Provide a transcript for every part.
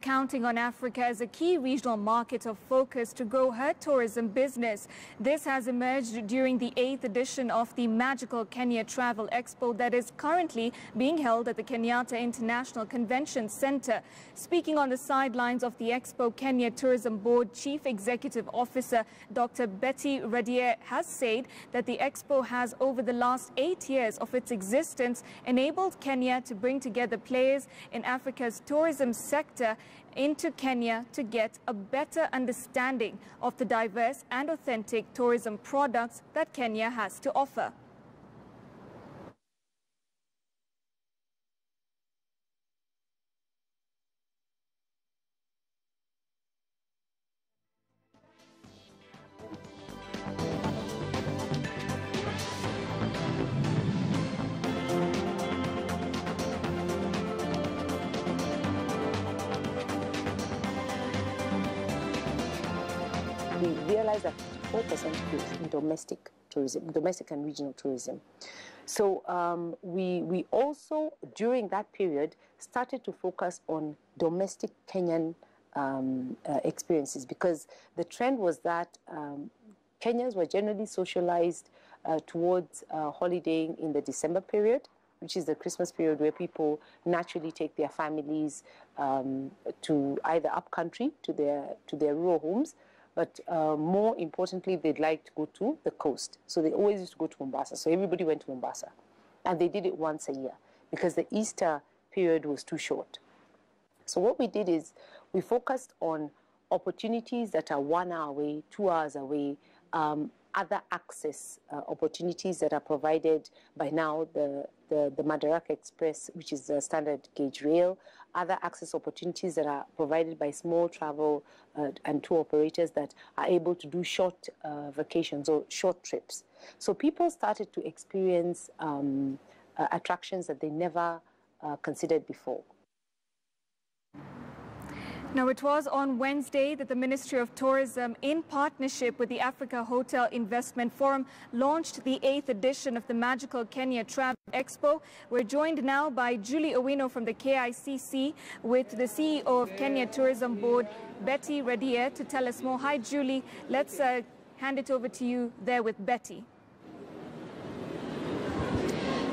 counting on Africa as a key regional market of focus to grow her tourism business. This has emerged during the 8th edition of the Magical Kenya Travel Expo that is currently being held at the Kenyatta International Convention Center. Speaking on the sidelines of the Expo, Kenya Tourism Board Chief Executive Officer Dr. Betty Radier has said that the Expo has, over the last 8 years of its existence, enabled Kenya to bring together players in Africa's tourism sector into Kenya to get a better understanding of the diverse and authentic tourism products that Kenya has to offer. We realized that 4% growth in domestic tourism, domestic and regional tourism. So we also, during that period, started to focus on domestic Kenyan experiences, because the trend was that Kenyans were generally socialized towards holidaying in the December period, which is the Christmas period where people naturally take their families to either upcountry, to their rural homes, but more importantly, they'd like to go to the coast. So they always used to go to Mombasa. So everybody went to Mombasa. And they did it once a year because the Easter period was too short. So what we did is we focused on opportunities that are 1 hour away, 2 hours away, other access opportunities that are provided by now, the Madaraka Express, which is the standard gauge rail, other access opportunities that are provided by small travel and tour operators that are able to do short vacations or short trips. So people started to experience attractions that they never considered before. Now, it was on Wednesday that the Ministry of Tourism, in partnership with the Africa Hotel Investment Forum, launched the 8th edition of the Magical Kenya Travel Expo. We're joined now by Julie Owino from the KICC with the CEO of Kenya Tourism Board, Betty Radier, to tell us more. Hi, Julie. Let's hand it over to you there with Betty.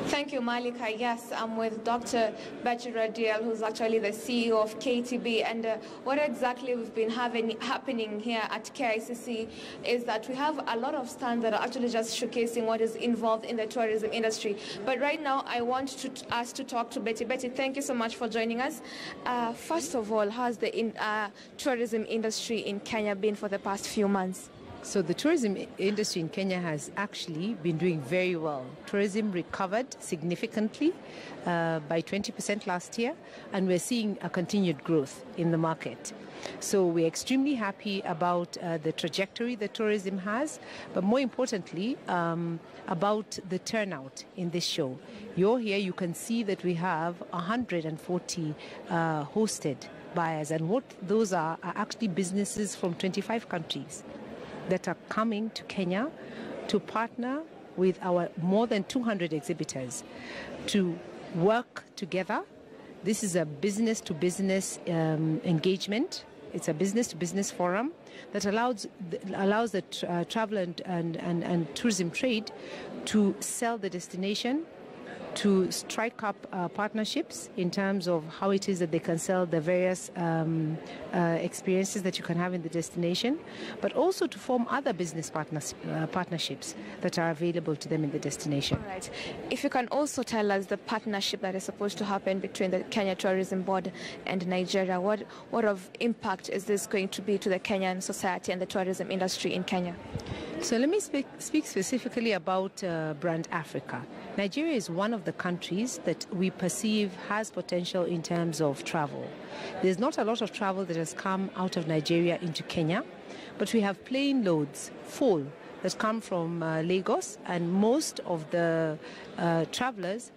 Thank you, Malika. Yes, I'm with Dr. Betty Radiel, who's actually the CEO of KTB. And what exactly we've been happening here at KICC is that we have a lot of stands that are actually just showcasing what is involved in the tourism industry. But right now, I want us to talk to Betty. Betty, thank you so much for joining us. First of all, how has the tourism industry in Kenya been for the past few months? So the tourism industry in Kenya has actually been doing very well. Tourism recovered significantly by 20% last year, and we're seeing a continued growth in the market. So we're extremely happy about the trajectory that tourism has, but more importantly, about the turnout in this show. You're here, you can see that we have 140 hosted buyers, and what those are actually businesses from 25 countries that are coming to Kenya to partner with our more than 200 exhibitors to work together. This is a business-to-business engagement. It's a business-to-business forum that allows the travel and tourism trade to sell the destination, to strike up partnerships in terms of how it is that they can sell the various experiences that you can have in the destination, but also to form other business partnerships that are available to them in the destination. All right. If you can also tell us the partnership that is supposed to happen between the Kenya Tourism Board and Nigeria, what of impact is this going to be to the Kenyan society and the tourism industry in Kenya? So let me speak specifically about Brand Africa. Nigeria is one of the countries that we perceive has potential in terms of travel. There's not a lot of travel that has come out of Nigeria into Kenya, but we have plane loads full that come from Lagos, and most of the travelers